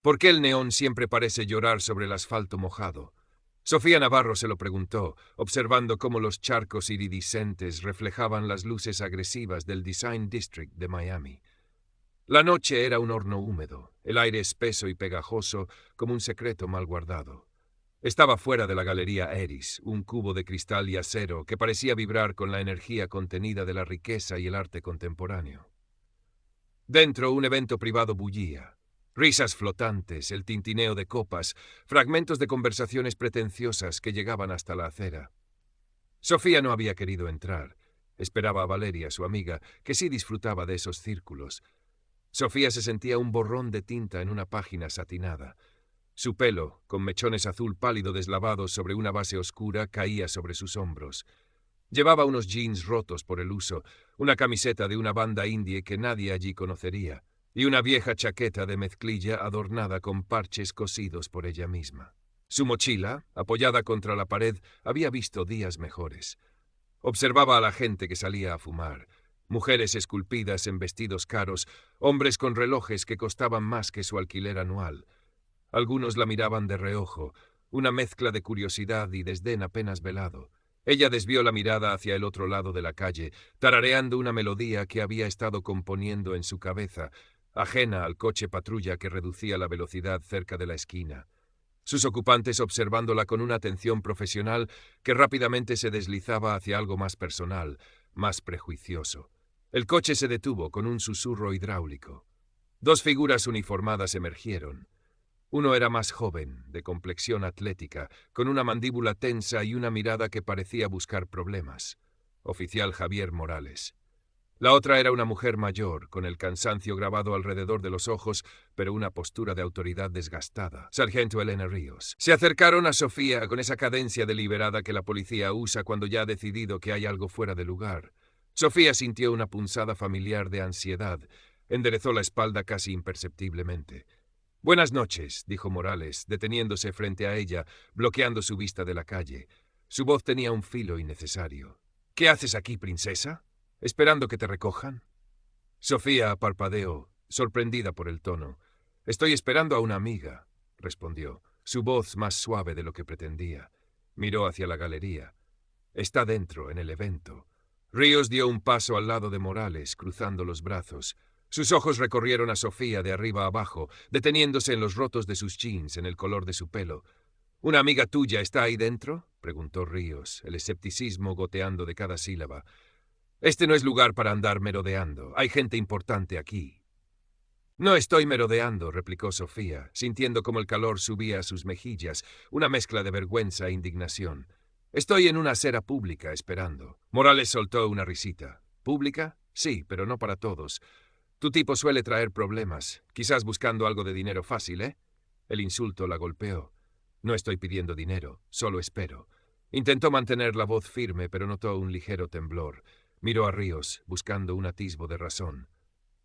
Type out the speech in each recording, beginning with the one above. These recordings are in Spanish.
¿Por qué el neón siempre parece llorar sobre el asfalto mojado? Sofía Navarro se lo preguntó, observando cómo los charcos iridiscentes reflejaban las luces agresivas del Design District de Miami. La noche era un horno húmedo, el aire espeso y pegajoso como un secreto mal guardado. Estaba fuera de la Galería Eris, un cubo de cristal y acero que parecía vibrar con la energía contenida de la riqueza y el arte contemporáneo. Dentro, un evento privado bullía. Risas flotantes, el tintineo de copas, fragmentos de conversaciones pretenciosas que llegaban hasta la acera. Sofía no había querido entrar. Esperaba a Valeria, su amiga, que sí disfrutaba de esos círculos. Sofía se sentía un borrón de tinta en una página satinada. Su pelo, con mechones azul pálido deslavados sobre una base oscura, caía sobre sus hombros. Llevaba unos jeans rotos por el uso, una camiseta de una banda indie que nadie allí conocería, y una vieja chaqueta de mezclilla adornada con parches cosidos por ella misma. Su mochila, apoyada contra la pared, había visto días mejores. Observaba a la gente que salía a fumar, mujeres esculpidas en vestidos caros, hombres con relojes que costaban más que su alquiler anual. Algunos la miraban de reojo, una mezcla de curiosidad y desdén apenas velado. Ella desvió la mirada hacia el otro lado de la calle, tarareando una melodía que había estado componiendo en su cabeza, ajena al coche patrulla que reducía la velocidad cerca de la esquina. Sus ocupantes observándola con una atención profesional que rápidamente se deslizaba hacia algo más personal, más prejuicioso. El coche se detuvo con un susurro hidráulico. Dos figuras uniformadas emergieron. Uno era más joven, de complexión atlética, con una mandíbula tensa y una mirada que parecía buscar problemas. Oficial Javier Morales. La otra era una mujer mayor, con el cansancio grabado alrededor de los ojos, pero una postura de autoridad desgastada. Sargento Elena Ríos. Se acercaron a Sofía con esa cadencia deliberada que la policía usa cuando ya ha decidido que hay algo fuera de lugar. Sofía sintió una punzada familiar de ansiedad. Enderezó la espalda casi imperceptiblemente. «Buenas noches», dijo Morales, deteniéndose frente a ella, bloqueando su vista de la calle. Su voz tenía un filo innecesario. «¿Qué haces aquí, princesa? ¿Esperando que te recojan?» Sofía parpadeó, sorprendida por el tono. «Estoy esperando a una amiga», respondió, su voz más suave de lo que pretendía. Miró hacia la galería. «Está dentro, en el evento». Ríos dio un paso al lado de Morales, cruzando los brazos. Sus ojos recorrieron a Sofía de arriba a abajo, deteniéndose en los rotos de sus jeans, en el color de su pelo. «¿Una amiga tuya está ahí dentro?», preguntó Ríos, el escepticismo goteando de cada sílaba. «Este no es lugar para andar merodeando. Hay gente importante aquí». «No estoy merodeando», replicó Sofía, sintiendo como el calor subía a sus mejillas, una mezcla de vergüenza e indignación. «Estoy en una acera pública, esperando». Morales soltó una risita. «¿Pública? Sí, pero no para todos. Tu tipo suele traer problemas, quizás buscando algo de dinero fácil, ¿eh?» El insulto la golpeó. «No estoy pidiendo dinero, solo espero». Intentó mantener la voz firme, pero notó un ligero temblor. Miró a Ríos, buscando un atisbo de razón.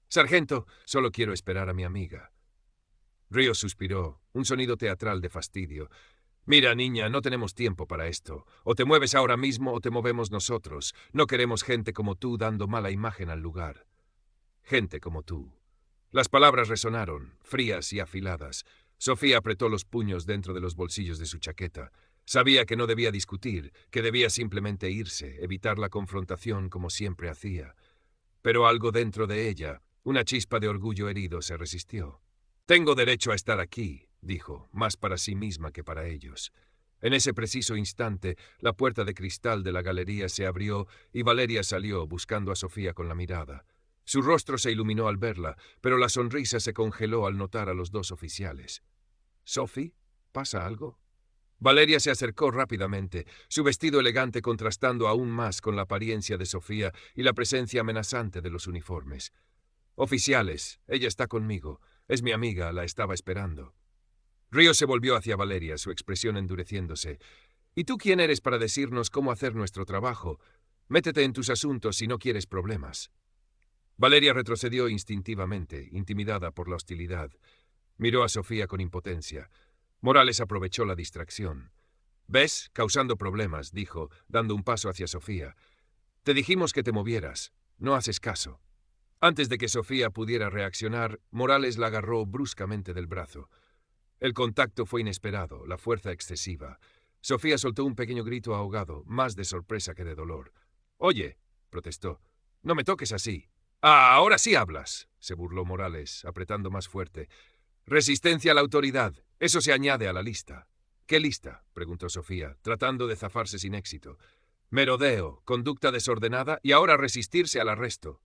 «Sargento, solo quiero esperar a mi amiga». Ríos suspiró, un sonido teatral de fastidio. «Mira, niña, no tenemos tiempo para esto. O te mueves ahora mismo o te movemos nosotros. No queremos gente como tú dando mala imagen al lugar». «Gente como tú». Las palabras resonaron, frías y afiladas. Sofía apretó los puños dentro de los bolsillos de su chaqueta. Sabía que no debía discutir, que debía simplemente irse, evitar la confrontación como siempre hacía. Pero algo dentro de ella, una chispa de orgullo herido, se resistió. «Tengo derecho a estar aquí», dijo, más para sí misma que para ellos. En ese preciso instante, la puerta de cristal de la galería se abrió y Valeria salió, buscando a Sofía con la mirada. Su rostro se iluminó al verla, pero la sonrisa se congeló al notar a los dos oficiales. «¿Sophie? ¿Pasa algo?» Valeria se acercó rápidamente, su vestido elegante contrastando aún más con la apariencia de Sofía y la presencia amenazante de los uniformes. «Oficiales, ella está conmigo. Es mi amiga, la estaba esperando». Ríos se volvió hacia Valeria, su expresión endureciéndose. «¿Y tú quién eres para decirnos cómo hacer nuestro trabajo? Métete en tus asuntos si no quieres problemas». Valeria retrocedió instintivamente, intimidada por la hostilidad. Miró a Sofía con impotencia. Morales aprovechó la distracción. «¿Ves? Causando problemas», dijo, dando un paso hacia Sofía. «Te dijimos que te movieras. No haces caso». Antes de que Sofía pudiera reaccionar, Morales la agarró bruscamente del brazo. El contacto fue inesperado, la fuerza excesiva. Sofía soltó un pequeño grito ahogado, más de sorpresa que de dolor. «Oye», protestó, «no me toques así». «Ah, ahora sí hablas», se burló Morales, apretando más fuerte. «Resistencia a la autoridad. Eso se añade a la lista». «¿Qué lista?», preguntó Sofía, tratando de zafarse sin éxito. «Merodeo, conducta desordenada y ahora resistirse al arresto».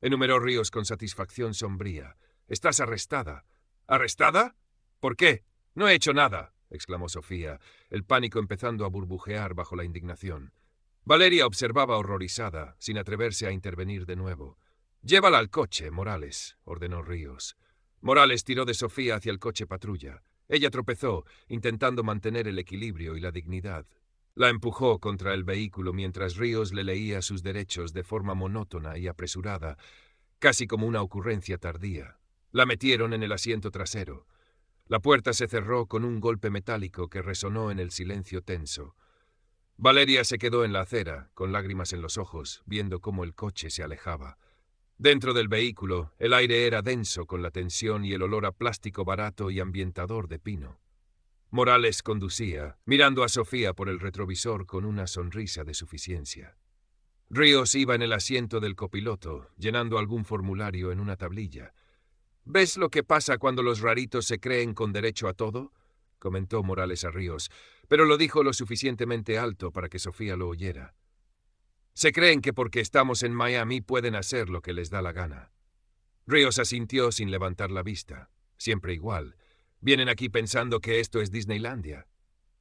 Enumeró Ríos con satisfacción sombría. «Estás arrestada». «¿Arrestada? ¿Por qué? No he hecho nada», exclamó Sofía, el pánico empezando a burbujear bajo la indignación. Valeria observaba horrorizada, sin atreverse a intervenir de nuevo. «Llévala al coche, Morales», ordenó Ríos. Morales tiró de Sofía hacia el coche patrulla. Ella tropezó, intentando mantener el equilibrio y la dignidad. La empujó contra el vehículo mientras Ríos le leía sus derechos de forma monótona y apresurada, casi como una ocurrencia tardía. La metieron en el asiento trasero. La puerta se cerró con un golpe metálico que resonó en el silencio tenso. Valeria se quedó en la acera, con lágrimas en los ojos, viendo cómo el coche se alejaba. Dentro del vehículo, el aire era denso con la tensión y el olor a plástico barato y ambientador de pino. Morales conducía, mirando a Sofía por el retrovisor con una sonrisa de suficiencia. Ríos iba en el asiento del copiloto, llenando algún formulario en una tablilla. «¿Ves lo que pasa cuando los raritos se creen con derecho a todo?», comentó Morales a Ríos, pero lo dijo lo suficientemente alto para que Sofía lo oyera. «Se creen que porque estamos en Miami pueden hacer lo que les da la gana». Ríos asintió sin levantar la vista. Siempre igual. Vienen aquí pensando que esto es Disneylandia.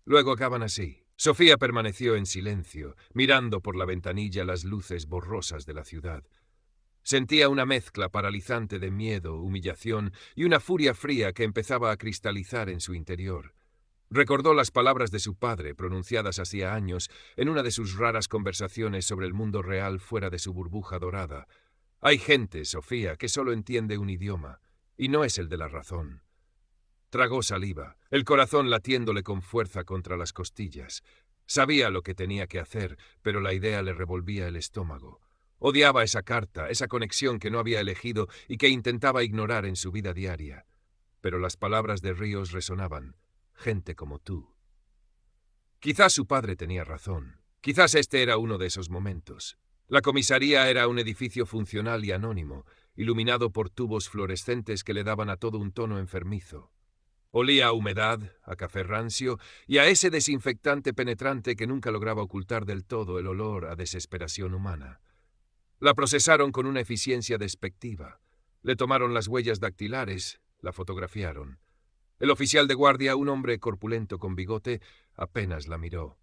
Luego acaban así. Sofía permaneció en silencio, mirando por la ventanilla las luces borrosas de la ciudad. Sentía una mezcla paralizante de miedo, humillación y una furia fría que empezaba a cristalizar en su interior. Recordó las palabras de su padre, pronunciadas hacía años, en una de sus raras conversaciones sobre el mundo real fuera de su burbuja dorada. «Hay gente, Sofía, que solo entiende un idioma, y no es el de la razón». Tragó saliva, el corazón latiéndole con fuerza contra las costillas. Sabía lo que tenía que hacer, pero la idea le revolvía el estómago. Odiaba esa carta, esa conexión que no había elegido y que intentaba ignorar en su vida diaria. Pero las palabras de Ríos resonaban. «Gente como tú». Quizás su padre tenía razón. Quizás este era uno de esos momentos. La comisaría era un edificio funcional y anónimo, iluminado por tubos fluorescentes que le daban a todo un tono enfermizo. Olía a humedad, a café rancio y a ese desinfectante penetrante que nunca lograba ocultar del todo el olor a desesperación humana. La procesaron con una eficiencia despectiva. Le tomaron las huellas dactilares, la fotografiaron. El oficial de guardia, un hombre corpulento con bigote, apenas la miró.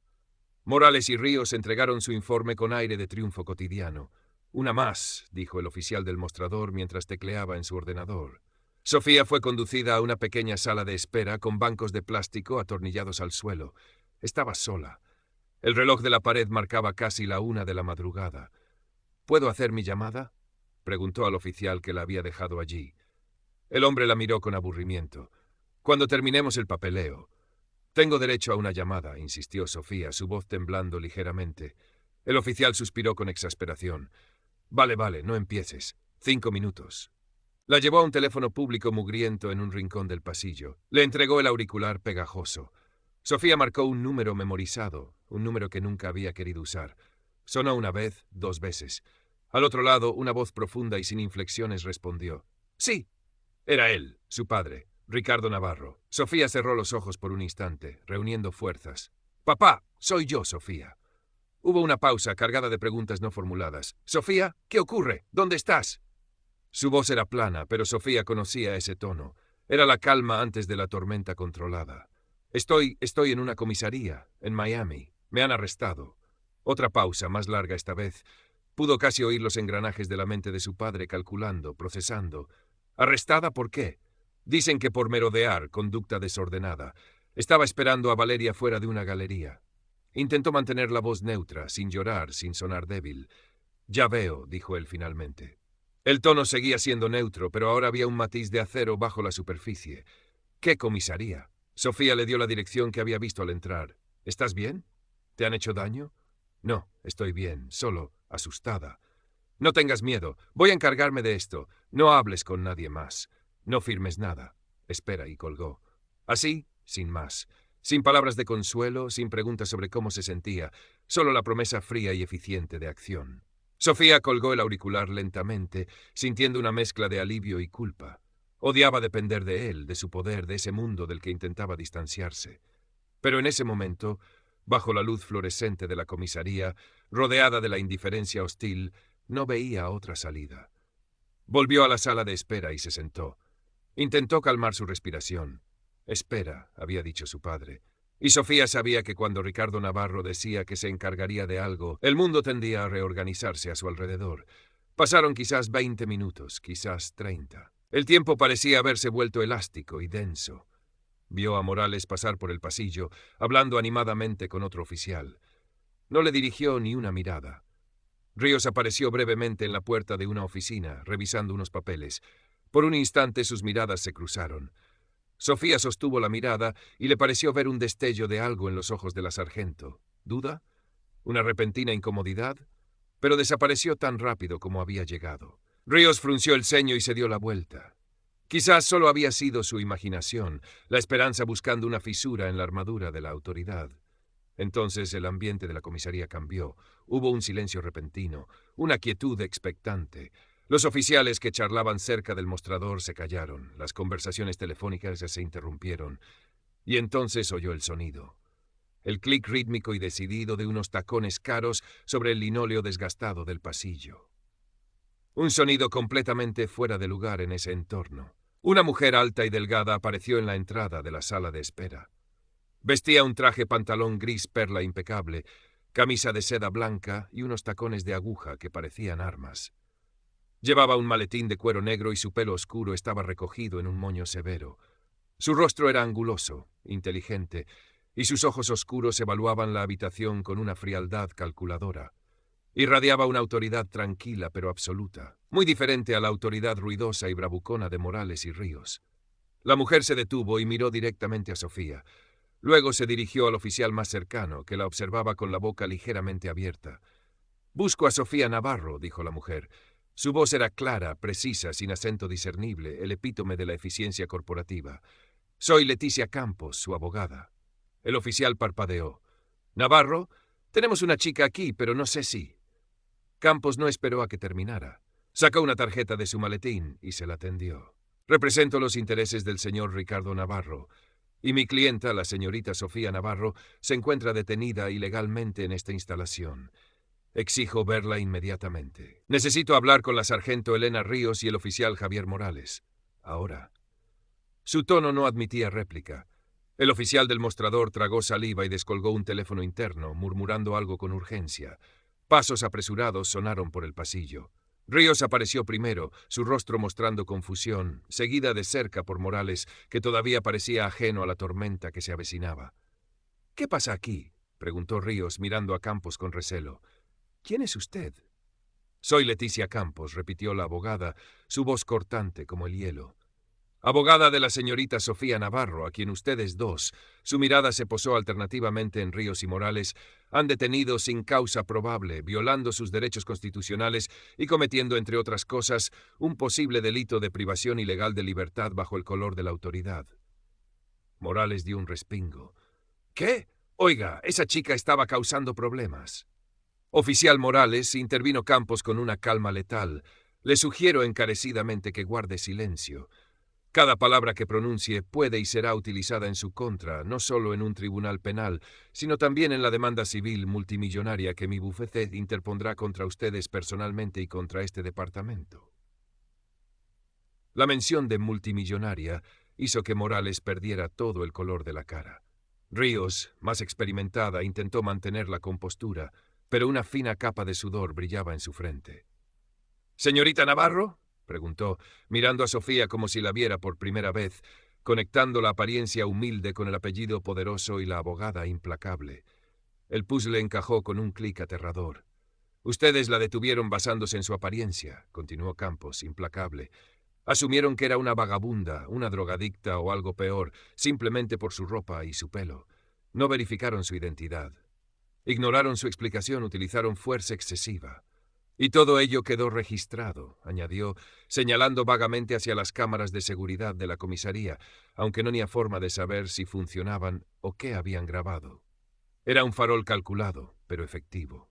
Morales y Ríos entregaron su informe con aire de triunfo cotidiano. «Una más», dijo el oficial del mostrador mientras tecleaba en su ordenador. Sofía fue conducida a una pequeña sala de espera con bancos de plástico atornillados al suelo. Estaba sola. El reloj de la pared marcaba casi la 1 de la madrugada. «¿Puedo hacer mi llamada?», preguntó al oficial que la había dejado allí. El hombre la miró con aburrimiento. «Cuando terminemos el papeleo». «Tengo derecho a una llamada», insistió Sofía, su voz temblando ligeramente. El oficial suspiró con exasperación. Vale, no empieces. 5 minutos». La llevó a un teléfono público mugriento en un rincón del pasillo. Le entregó el auricular pegajoso. Sofía marcó un número memorizado, un número que nunca había querido usar. Sonó una vez, 2 veces. Al otro lado, una voz profunda y sin inflexiones respondió. «Sí». Era él, su padre, Ricardo Navarro. Sofía cerró los ojos por un instante, reuniendo fuerzas. «Papá, soy yo, Sofía». Hubo una pausa cargada de preguntas no formuladas. «Sofía, ¿qué ocurre? ¿Dónde estás?» Su voz era plana, pero Sofía conocía ese tono. Era la calma antes de la tormenta controlada. Estoy en una comisaría, en Miami. Me han arrestado». Otra pausa, más larga esta vez. Pudo casi oír los engranajes de la mente de su padre calculando, procesando. ¿Arrestada por qué? Dicen que por merodear, conducta desordenada. Estaba esperando a Valeria fuera de una galería. Intentó mantener la voz neutra, sin llorar, sin sonar débil. «Ya veo», dijo él finalmente. El tono seguía siendo neutro, pero ahora había un matiz de acero bajo la superficie. «¿Qué comisaría?» Sofía le dio la dirección que había visto al entrar. «¿Estás bien? ¿Te han hecho daño?» «No, estoy bien, solo asustada». «No tengas miedo. Voy a encargarme de esto. No hables con nadie más. No firmes nada». Espera, y colgó. Así, sin más, sin palabras de consuelo, sin preguntas sobre cómo se sentía, solo la promesa fría y eficiente de acción. Sofía colgó el auricular lentamente, sintiendo una mezcla de alivio y culpa. Odiaba depender de él, de su poder, de ese mundo del que intentaba distanciarse. Pero en ese momento, bajo la luz fluorescente de la comisaría, rodeada de la indiferencia hostil, no veía otra salida. Volvió a la sala de espera y se sentó. Intentó calmar su respiración. Espera, había dicho su padre. Y Sofía sabía que cuando Ricardo Navarro decía que se encargaría de algo, el mundo tendía a reorganizarse a su alrededor. Pasaron quizás 20 minutos, quizás 30. El tiempo parecía haberse vuelto elástico y denso. Vio a Morales pasar por el pasillo, hablando animadamente con otro oficial. No le dirigió ni una mirada. Ríos apareció brevemente en la puerta de una oficina, revisando unos papeles. Por un instante sus miradas se cruzaron. Sofía sostuvo la mirada y le pareció ver un destello de algo en los ojos de la sargento. ¿Duda? ¿Una repentina incomodidad? Pero desapareció tan rápido como había llegado. Ríos frunció el ceño y se dio la vuelta. Quizás solo había sido su imaginación, la esperanza buscando una fisura en la armadura de la autoridad. Entonces el ambiente de la comisaría cambió. Hubo un silencio repentino, una quietud expectante. Los oficiales que charlaban cerca del mostrador se callaron, las conversaciones telefónicas se interrumpieron, y entonces oyó el sonido. El clic rítmico y decidido de unos tacones caros sobre el linóleo desgastado del pasillo. Un sonido completamente fuera de lugar en ese entorno. Una mujer alta y delgada apareció en la entrada de la sala de espera. Vestía un traje pantalón gris perla impecable, camisa de seda blanca y unos tacones de aguja que parecían armas. Llevaba un maletín de cuero negro y su pelo oscuro estaba recogido en un moño severo. Su rostro era anguloso, inteligente, y sus ojos oscuros evaluaban la habitación con una frialdad calculadora. Irradiaba una autoridad tranquila pero absoluta, muy diferente a la autoridad ruidosa y bravucona de Morales y Ríos. La mujer se detuvo y miró directamente a Sofía. Luego se dirigió al oficial más cercano, que la observaba con la boca ligeramente abierta. «Busco a Sofía Navarro», dijo la mujer. Su voz era clara, precisa, sin acento discernible, el epítome de la eficiencia corporativa. «Soy Leticia Campos, su abogada». El oficial parpadeó. «¿Navarro? Tenemos una chica aquí, pero no sé si...» Campos no esperó a que terminara. Sacó una tarjeta de su maletín y se la tendió. «Represento los intereses del señor Ricardo Navarro, y mi clienta, la señorita Sofía Navarro, se encuentra detenida ilegalmente en esta instalación. Exijo verla inmediatamente. Necesito hablar con la sargento Elena Ríos y el oficial Javier Morales. Ahora». Su tono no admitía réplica. El oficial del mostrador tragó saliva y descolgó un teléfono interno, murmurando algo con urgencia. Pasos apresurados sonaron por el pasillo. Ríos apareció primero, su rostro mostrando confusión, seguida de cerca por Morales, que todavía parecía ajeno a la tormenta que se avecinaba. «¿Qué pasa aquí?», preguntó Ríos, mirando a Campos con recelo. «¿Quién es usted?». «Soy Leticia Campos», repitió la abogada, su voz cortante como el hielo. «Abogada de la señorita Sofía Navarro, a quien ustedes dos», su mirada se posó alternativamente en Ríos y Morales, «han detenido sin causa probable, violando sus derechos constitucionales y cometiendo, entre otras cosas, un posible delito de privación ilegal de libertad bajo el color de la autoridad». Morales dio un respingo. «¿Qué? Oiga, esa chica estaba causando problemas». «Oficial Morales», intervino Campos con una calma letal, «le sugiero encarecidamente que guarde silencio. Cada palabra que pronuncie puede y será utilizada en su contra, no solo en un tribunal penal, sino también en la demanda civil multimillonaria que mi bufete interpondrá contra ustedes personalmente y contra este departamento». La mención de multimillonaria hizo que Morales perdiera todo el color de la cara. Ríos, más experimentada, intentó mantener la compostura, pero una fina capa de sudor brillaba en su frente. «¿Señorita Navarro?», preguntó, mirando a Sofía como si la viera por primera vez, conectando la apariencia humilde con el apellido poderoso y la abogada implacable. El puzzle encajó con un clic aterrador. «Ustedes la detuvieron basándose en su apariencia», continuó Campos, implacable. «Asumieron que era una vagabunda, una drogadicta o algo peor, simplemente por su ropa y su pelo. No verificaron su identidad. Ignoraron su explicación, utilizaron fuerza excesiva. Y todo ello quedó registrado, añadió, señalando vagamente hacia las cámaras de seguridad de la comisaría, aunque no tenía forma de saber si funcionaban o qué habían grabado. Era un farol calculado, pero efectivo.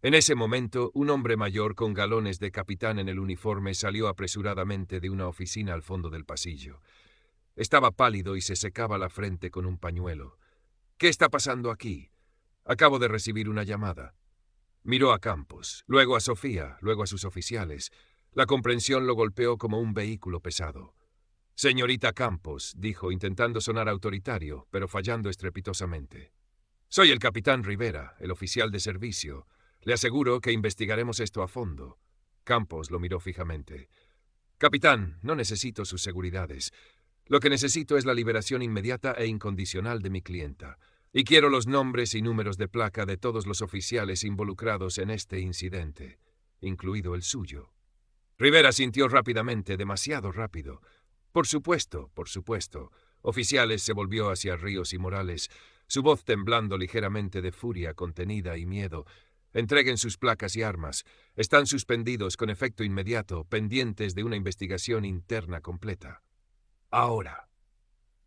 En ese momento, un hombre mayor con galones de capitán en el uniforme salió apresuradamente de una oficina al fondo del pasillo. Estaba pálido y se secaba la frente con un pañuelo. «¿Qué está pasando aquí? Acabo de recibir una llamada». Miró a Campos, luego a Sofía, luego a sus oficiales. La comprensión lo golpeó como un vehículo pesado. «Señorita Campos», dijo, intentando sonar autoritario, pero fallando estrepitosamente. «Soy el capitán Rivera, el oficial de servicio. Le aseguro que investigaremos esto a fondo». Campos lo miró fijamente. «Capitán, no necesito sus seguridades. Lo que necesito es la liberación inmediata e incondicional de mi clienta. Y quiero los nombres y números de placa de todos los oficiales involucrados en este incidente, incluido el suyo». Rivera sintió rápidamente, demasiado rápido. Por supuesto, por supuesto. Oficiales se volvió hacia Ríos y Morales, su voz temblando ligeramente de furia contenida y miedo. «Entreguen sus placas y armas. Están suspendidos con efecto inmediato, pendientes de una investigación interna completa. Ahora».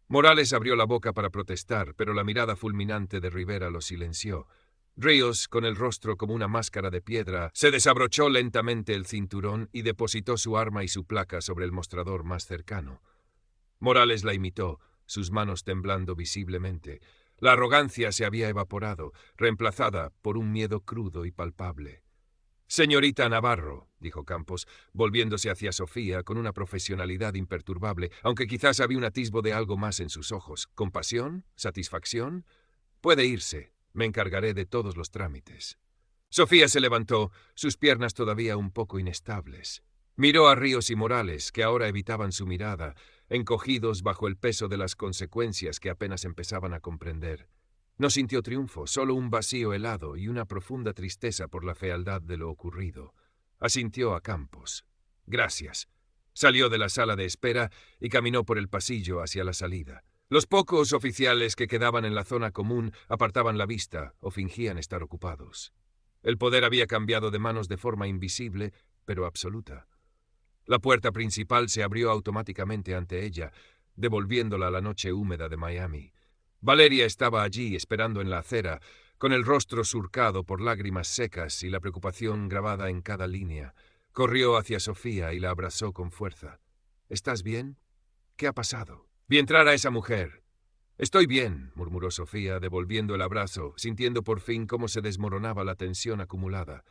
Morales abrió la boca para protestar, pero la mirada fulminante de Rivera lo silenció. Ríos, con el rostro como una máscara de piedra, se desabrochó lentamente el cinturón y depositó su arma y su placa sobre el mostrador más cercano. Morales la imitó, sus manos temblando visiblemente. La arrogancia se había evaporado, reemplazada por un miedo crudo y palpable. «Señorita Navarro», dijo Campos, volviéndose hacia Sofía con una profesionalidad imperturbable, aunque quizás había un atisbo de algo más en sus ojos. ¿Compasión? ¿Satisfacción? «Puede irse. Me encargaré de todos los trámites». Sofía se levantó, sus piernas todavía un poco inestables. Miró a Ríos y Morales, que ahora evitaban su mirada, encogidos bajo el peso de las consecuencias que apenas empezaban a comprender. No sintió triunfo, solo un vacío helado y una profunda tristeza por la fealdad de lo ocurrido. Asintió a Campos. «Gracias». Salió de la sala de espera y caminó por el pasillo hacia la salida. Los pocos oficiales que quedaban en la zona común apartaban la vista o fingían estar ocupados. El poder había cambiado de manos de forma invisible, pero absoluta. La puerta principal se abrió automáticamente ante ella, devolviéndola a la noche húmeda de Miami. Valeria estaba allí, esperando en la acera, con el rostro surcado por lágrimas secas y la preocupación grabada en cada línea. Corrió hacia Sofía y la abrazó con fuerza. «¿Estás bien? ¿Qué ha pasado?» «Vi entrar a esa mujer». «Estoy bien», murmuró Sofía, devolviendo el abrazo, sintiendo por fin cómo se desmoronaba la tensión acumulada.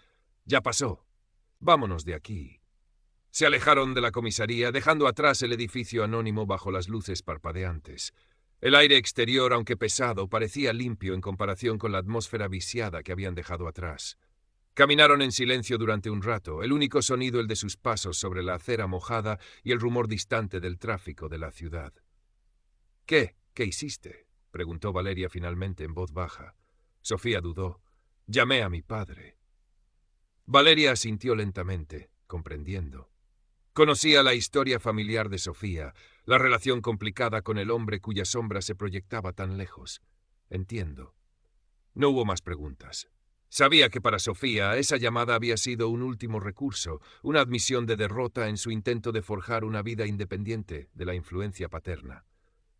«Ya pasó. Vámonos de aquí». Se alejaron de la comisaría, dejando atrás el edificio anónimo bajo las luces parpadeantes. El aire exterior, aunque pesado, parecía limpio en comparación con la atmósfera viciada que habían dejado atrás. Caminaron en silencio durante un rato, el único sonido el de sus pasos sobre la acera mojada y el rumor distante del tráfico de la ciudad. «¿Qué? ¿Qué hiciste?», preguntó Valeria finalmente en voz baja. Sofía dudó. «Llamé a mi padre». Valeria asintió lentamente, comprendiendo. Conocía la historia familiar de Sofía, la relación complicada con el hombre cuya sombra se proyectaba tan lejos. «Entiendo». No hubo más preguntas. Sabía que para Sofía esa llamada había sido un último recurso, una admisión de derrota en su intento de forjar una vida independiente de la influencia paterna.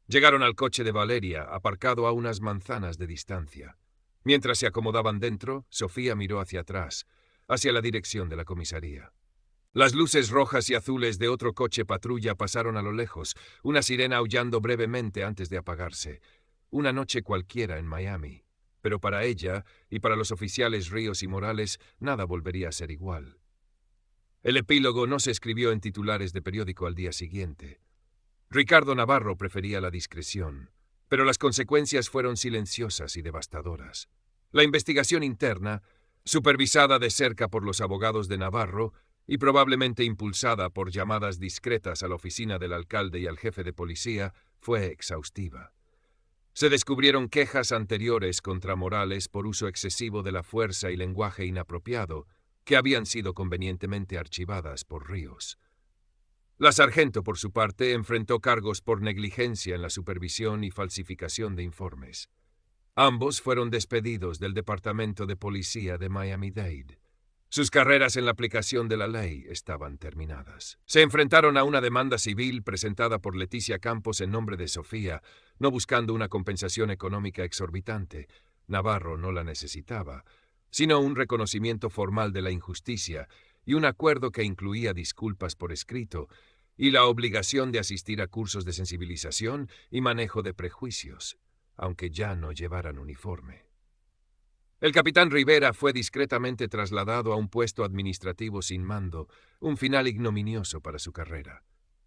Llegaron al coche de Valeria, aparcado a unas manzanas de distancia. Mientras se acomodaban dentro, Sofía miró hacia atrás, hacia la dirección de la comisaría. Las luces rojas y azules de otro coche patrulla pasaron a lo lejos, una sirena aullando brevemente antes de apagarse. Una noche cualquiera en Miami. Pero para ella, y para los oficiales Ríos y Morales, nada volvería a ser igual. El epílogo no se escribió en titulares de periódico al día siguiente. Ricardo Navarro prefería la discreción, pero las consecuencias fueron silenciosas y devastadoras. La investigación interna, supervisada de cerca por los abogados de Navarro, y probablemente impulsada por llamadas discretas a la oficina del alcalde y al jefe de policía, fue exhaustiva. Se descubrieron quejas anteriores contra Morales por uso excesivo de la fuerza y lenguaje inapropiado, que habían sido convenientemente archivadas por Ríos. La sargento, por su parte, enfrentó cargos por negligencia en la supervisión y falsificación de informes. Ambos fueron despedidos del Departamento de Policía de Miami-Dade. Sus carreras en la aplicación de la ley estaban terminadas. Se enfrentaron a una demanda civil presentada por Leticia Campos en nombre de Sofía, no buscando una compensación económica exorbitante. Navarro no la necesitaba, sino un reconocimiento formal de la injusticia y un acuerdo que incluía disculpas por escrito y la obligación de asistir a cursos de sensibilización y manejo de prejuicios, aunque ya no llevaran uniforme. El capitán Rivera fue discretamente trasladado a un puesto administrativo sin mando, un final ignominioso para su carrera.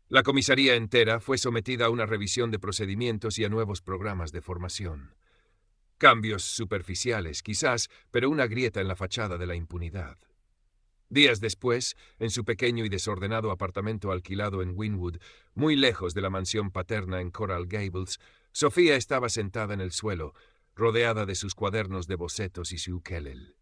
La comisaría entera fue sometida a una revisión de procedimientos y a nuevos programas de formación. Cambios superficiales, quizás, pero una grieta en la fachada de la impunidad. Días después, en su pequeño y desordenado apartamento alquilado en Wynwood, muy lejos de la mansión paterna en Coral Gables, Sofía estaba sentada en el suelo, rodeada de sus cuadernos de bocetos y su ukelele.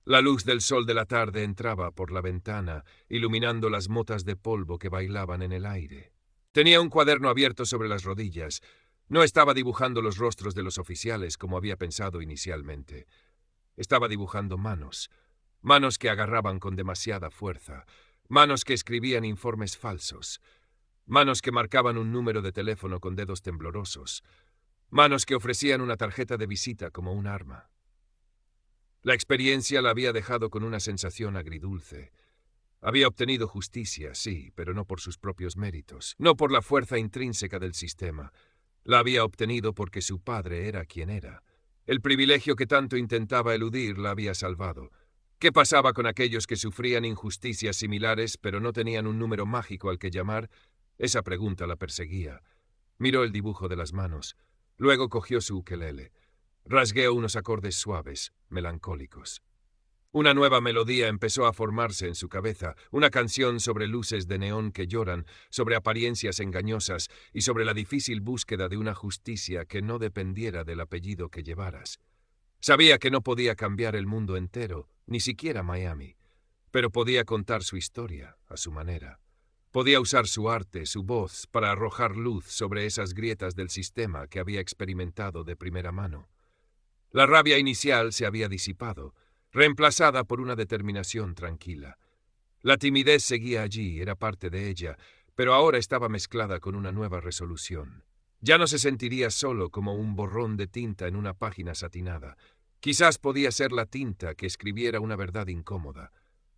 La luz del sol de la tarde entraba por la ventana, iluminando las motas de polvo que bailaban en el aire. Tenía un cuaderno abierto sobre las rodillas. No estaba dibujando los rostros de los oficiales como había pensado inicialmente. Estaba dibujando manos. Manos que agarraban con demasiada fuerza. Manos que escribían informes falsos. Manos que marcaban un número de teléfono con dedos temblorosos. Manos que ofrecían una tarjeta de visita como un arma. La experiencia la había dejado con una sensación agridulce. Había obtenido justicia, sí, pero no por sus propios méritos, no por la fuerza intrínseca del sistema. La había obtenido porque su padre era quien era. El privilegio que tanto intentaba eludir la había salvado. ¿Qué pasaba con aquellos que sufrían injusticias similares pero no tenían un número mágico al que llamar? Esa pregunta la perseguía. Miró el dibujo de las manos. Luego cogió su ukelele. Rasgueó unos acordes suaves, melancólicos. Una nueva melodía empezó a formarse en su cabeza, una canción sobre luces de neón que lloran, sobre apariencias engañosas y sobre la difícil búsqueda de una justicia que no dependiera del apellido que llevaras. Sabía que no podía cambiar el mundo entero, ni siquiera Miami, pero podía contar su historia a su manera. Podía usar su arte, su voz, para arrojar luz sobre esas grietas del sistema que había experimentado de primera mano. La rabia inicial se había disipado, reemplazada por una determinación tranquila. La timidez seguía allí, era parte de ella, pero ahora estaba mezclada con una nueva resolución. Ya no se sentiría solo como un borrón de tinta en una página satinada. Quizás podía ser la tinta que escribiera una verdad incómoda.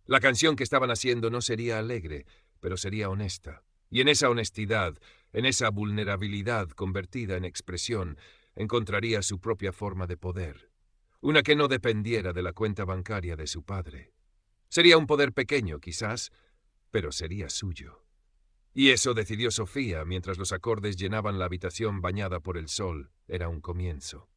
La canción que estaban haciendo no sería alegre, pero sería honesta. Y en esa honestidad, en esa vulnerabilidad convertida en expresión, encontraría su propia forma de poder. Una que no dependiera de la cuenta bancaria de su padre. Sería un poder pequeño, quizás, pero sería suyo. Y eso decidió Sofía mientras los acordes llenaban la habitación bañada por el sol. Era un comienzo.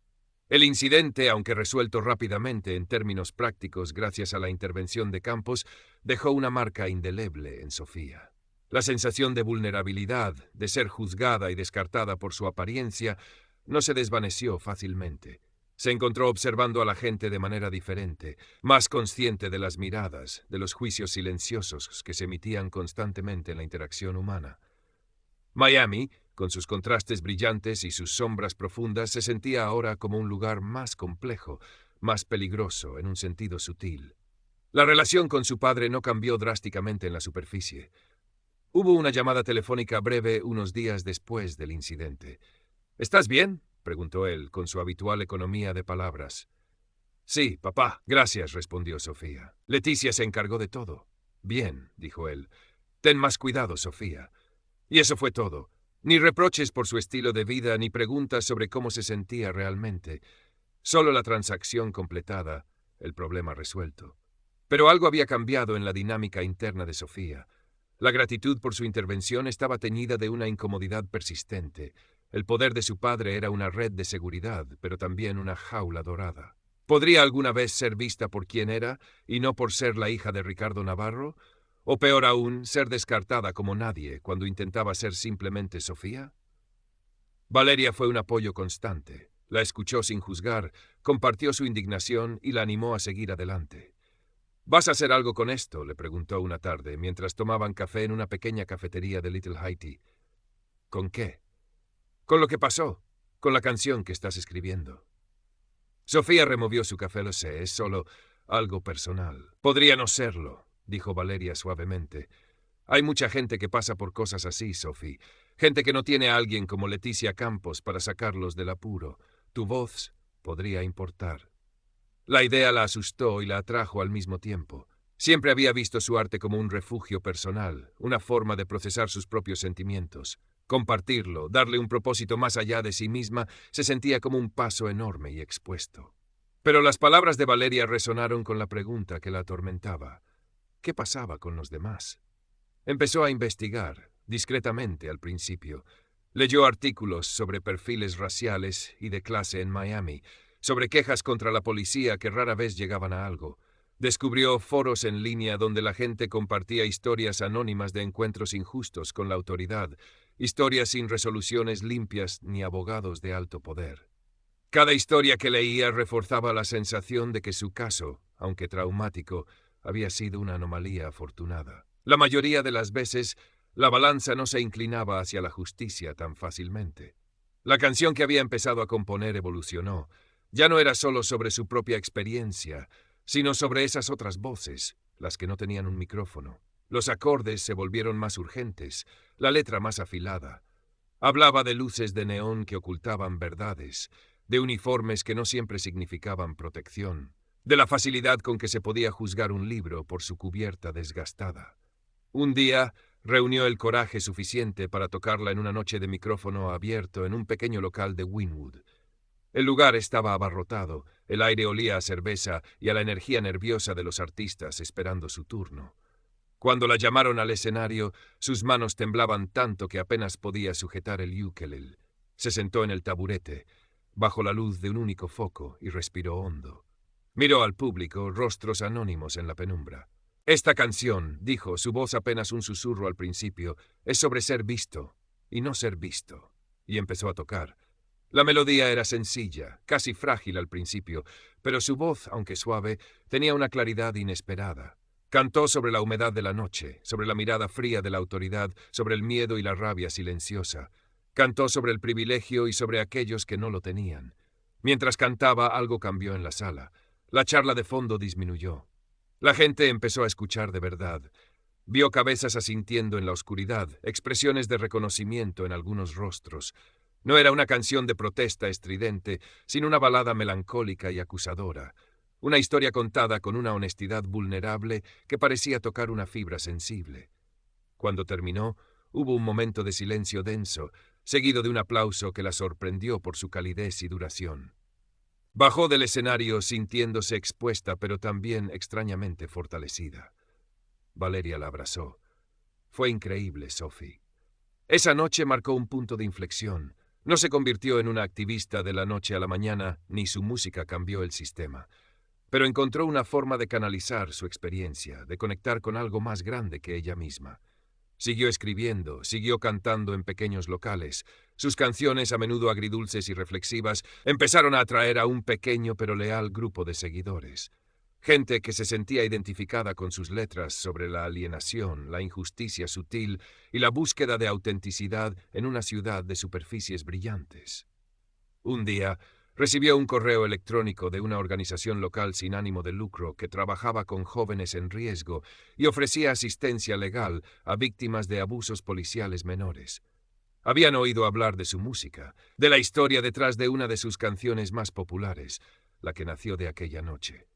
El incidente, aunque resuelto rápidamente en términos prácticos gracias a la intervención de Campos, dejó una marca indeleble en Sofía. La sensación de vulnerabilidad, de ser juzgada y descartada por su apariencia, no se desvaneció fácilmente. Se encontró observando a la gente de manera diferente, más consciente de las miradas, de los juicios silenciosos que se emitían constantemente en la interacción humana. Miami, con sus contrastes brillantes y sus sombras profundas, se sentía ahora como un lugar más complejo, más peligroso en un sentido sutil. La relación con su padre no cambió drásticamente en la superficie. Hubo una llamada telefónica breve unos días después del incidente. ¿Estás bien?, preguntó él, con su habitual economía de palabras. Sí, papá, gracias, respondió Sofía. Leticia se encargó de todo. Bien, dijo él. Ten más cuidado, Sofía. Y eso fue todo. Ni reproches por su estilo de vida, ni preguntas sobre cómo se sentía realmente. Solo la transacción completada, el problema resuelto. Pero algo había cambiado en la dinámica interna de Sofía. La gratitud por su intervención estaba teñida de una incomodidad persistente. El poder de su padre era una red de seguridad, pero también una jaula dorada. ¿Podría alguna vez ser vista por quien era, y no por ser la hija de Ricardo Navarro? O peor aún, ser descartada como nadie cuando intentaba ser simplemente Sofía. Valeria fue un apoyo constante. La escuchó sin juzgar, compartió su indignación y la animó a seguir adelante. ¿Vas a hacer algo con esto?, le preguntó una tarde, mientras tomaban café en una pequeña cafetería de Little Haiti. ¿Con qué? Con lo que pasó, con la canción que estás escribiendo. Sofía removió su café, lo sé, es solo... algo personal. Podría no serlo, dijo Valeria suavemente. Hay mucha gente que pasa por cosas así, Sophie. Gente que no tiene a alguien como Leticia Campos para sacarlos del apuro. Tu voz podría importar. La idea la asustó y la atrajo al mismo tiempo. Siempre había visto su arte como un refugio personal, una forma de procesar sus propios sentimientos. Compartirlo, darle un propósito más allá de sí misma, se sentía como un paso enorme y expuesto. Pero las palabras de Valeria resonaron con la pregunta que la atormentaba. ¿Qué pasaba con los demás? Empezó a investigar, discretamente al principio. Leyó artículos sobre perfiles raciales y de clase en Miami, sobre quejas contra la policía que rara vez llegaban a algo. Descubrió foros en línea donde la gente compartía historias anónimas de encuentros injustos con la autoridad, historias sin resoluciones limpias ni abogados de alto poder. Cada historia que leía reforzaba la sensación de que su caso, aunque traumático, había sido una anomalía afortunada. La mayoría de las veces, la balanza no se inclinaba hacia la justicia tan fácilmente. La canción que había empezado a componer evolucionó. Ya no era solo sobre su propia experiencia, sino sobre esas otras voces, las que no tenían un micrófono. Los acordes se volvieron más urgentes, la letra más afilada. Hablaba de luces de neón que ocultaban verdades, de uniformes que no siempre significaban protección, de la facilidad con que se podía juzgar un libro por su cubierta desgastada. Un día reunió el coraje suficiente para tocarla en una noche de micrófono abierto en un pequeño local de Wynwood. El lugar estaba abarrotado, el aire olía a cerveza y a la energía nerviosa de los artistas esperando su turno. Cuando la llamaron al escenario, sus manos temblaban tanto que apenas podía sujetar el ukelele. Se sentó en el taburete, bajo la luz de un único foco, y respiró hondo. Miró al público, rostros anónimos en la penumbra. Esta canción, dijo, su voz apenas un susurro al principio, es sobre ser visto y no ser visto. Y empezó a tocar. La melodía era sencilla, casi frágil al principio, pero su voz, aunque suave, tenía una claridad inesperada. Cantó sobre la humedad de la noche, sobre la mirada fría de la autoridad, sobre el miedo y la rabia silenciosa. Cantó sobre el privilegio y sobre aquellos que no lo tenían. Mientras cantaba, algo cambió en la sala. La charla de fondo disminuyó. La gente empezó a escuchar de verdad. Vio cabezas asintiendo en la oscuridad, expresiones de reconocimiento en algunos rostros. No era una canción de protesta estridente, sino una balada melancólica y acusadora. Una historia contada con una honestidad vulnerable que parecía tocar una fibra sensible. Cuando terminó, hubo un momento de silencio denso, seguido de un aplauso que la sorprendió por su calidez y duración. Bajó del escenario sintiéndose expuesta, pero también extrañamente fortalecida. Valeria la abrazó. Fue increíble, Sophie. Esa noche marcó un punto de inflexión. No se convirtió en una activista de la noche a la mañana, ni su música cambió el sistema. Pero encontró una forma de canalizar su experiencia, de conectar con algo más grande que ella misma. Siguió escribiendo, siguió cantando en pequeños locales. Sus canciones, a menudo agridulces y reflexivas, empezaron a atraer a un pequeño pero leal grupo de seguidores. Gente que se sentía identificada con sus letras sobre la alienación, la injusticia sutil y la búsqueda de autenticidad en una ciudad de superficies brillantes. Un día, recibió un correo electrónico de una organización local sin ánimo de lucro que trabajaba con jóvenes en riesgo y ofrecía asistencia legal a víctimas de abusos policiales menores. Habían oído hablar de su música, de la historia detrás de una de sus canciones más populares, la que nació de aquella noche.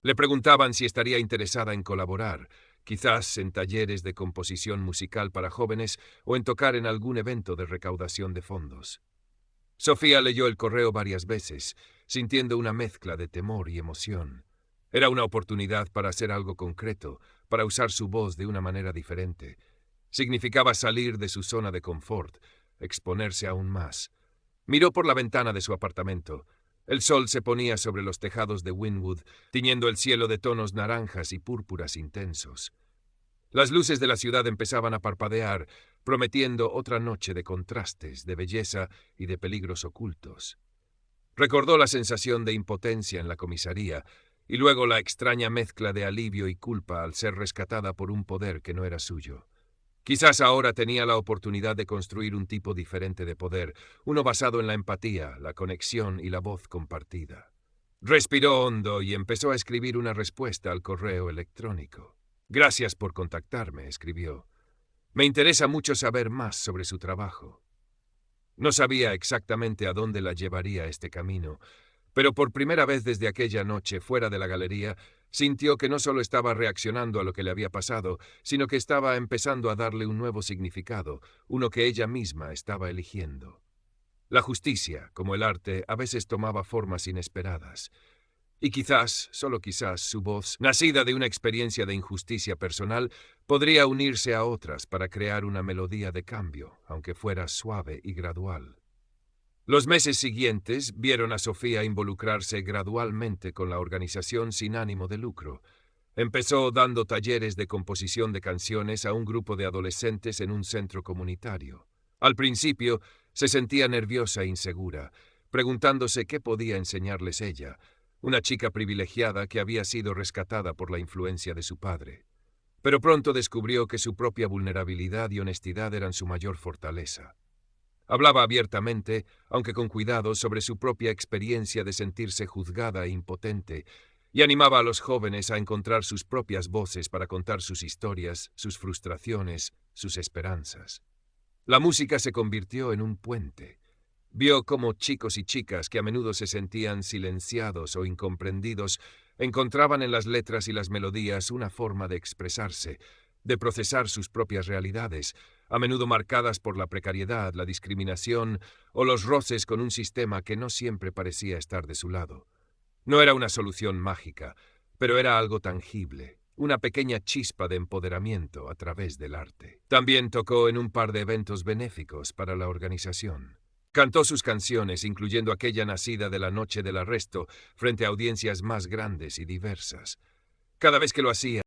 Le preguntaban si estaría interesada en colaborar, quizás en talleres de composición musical para jóvenes o en tocar en algún evento de recaudación de fondos. Sofía leyó el correo varias veces, sintiendo una mezcla de temor y emoción. Era una oportunidad para hacer algo concreto, para usar su voz de una manera diferente. Significaba salir de su zona de confort, exponerse aún más. Miró por la ventana de su apartamento. El sol se ponía sobre los tejados de Wynwood, tiñendo el cielo de tonos naranjas y púrpuras intensos. Las luces de la ciudad empezaban a parpadear, prometiendo otra noche de contrastes, de belleza y de peligros ocultos. Recordó la sensación de impotencia en la comisaría, y luego la extraña mezcla de alivio y culpa al ser rescatada por un poder que no era suyo. Quizás ahora tenía la oportunidad de construir un tipo diferente de poder, uno basado en la empatía, la conexión y la voz compartida. Respiró hondo y empezó a escribir una respuesta al correo electrónico. Gracias por contactarme, escribió. Me interesa mucho saber más sobre su trabajo. No sabía exactamente a dónde la llevaría este camino, pero por primera vez desde aquella noche fuera de la galería, sintió que no solo estaba reaccionando a lo que le había pasado, sino que estaba empezando a darle un nuevo significado, uno que ella misma estaba eligiendo. La justicia, como el arte, a veces tomaba formas inesperadas. Y quizás, solo quizás, su voz, nacida de una experiencia de injusticia personal, podría unirse a otras para crear una melodía de cambio, aunque fuera suave y gradual. Los meses siguientes vieron a Sofía involucrarse gradualmente con la organización sin ánimo de lucro. Empezó dando talleres de composición de canciones a un grupo de adolescentes en un centro comunitario. Al principio, se sentía nerviosa e insegura, preguntándose qué podía enseñarles ella, una chica privilegiada que había sido rescatada por la influencia de su padre. Pero pronto descubrió que su propia vulnerabilidad y honestidad eran su mayor fortaleza. Hablaba abiertamente, aunque con cuidado, sobre su propia experiencia de sentirse juzgada e impotente, y animaba a los jóvenes a encontrar sus propias voces para contar sus historias, sus frustraciones, sus esperanzas. La música se convirtió en un puente. Vio cómo chicos y chicas que a menudo se sentían silenciados o incomprendidos encontraban en las letras y las melodías una forma de expresarse, de procesar sus propias realidades, a menudo marcadas por la precariedad, la discriminación o los roces con un sistema que no siempre parecía estar de su lado. No era una solución mágica, pero era algo tangible, una pequeña chispa de empoderamiento a través del arte. También tocó en un par de eventos benéficos para la organización. Cantó sus canciones, incluyendo aquella nacida de la noche del arresto, frente a audiencias más grandes y diversas. Cada vez que lo hacía,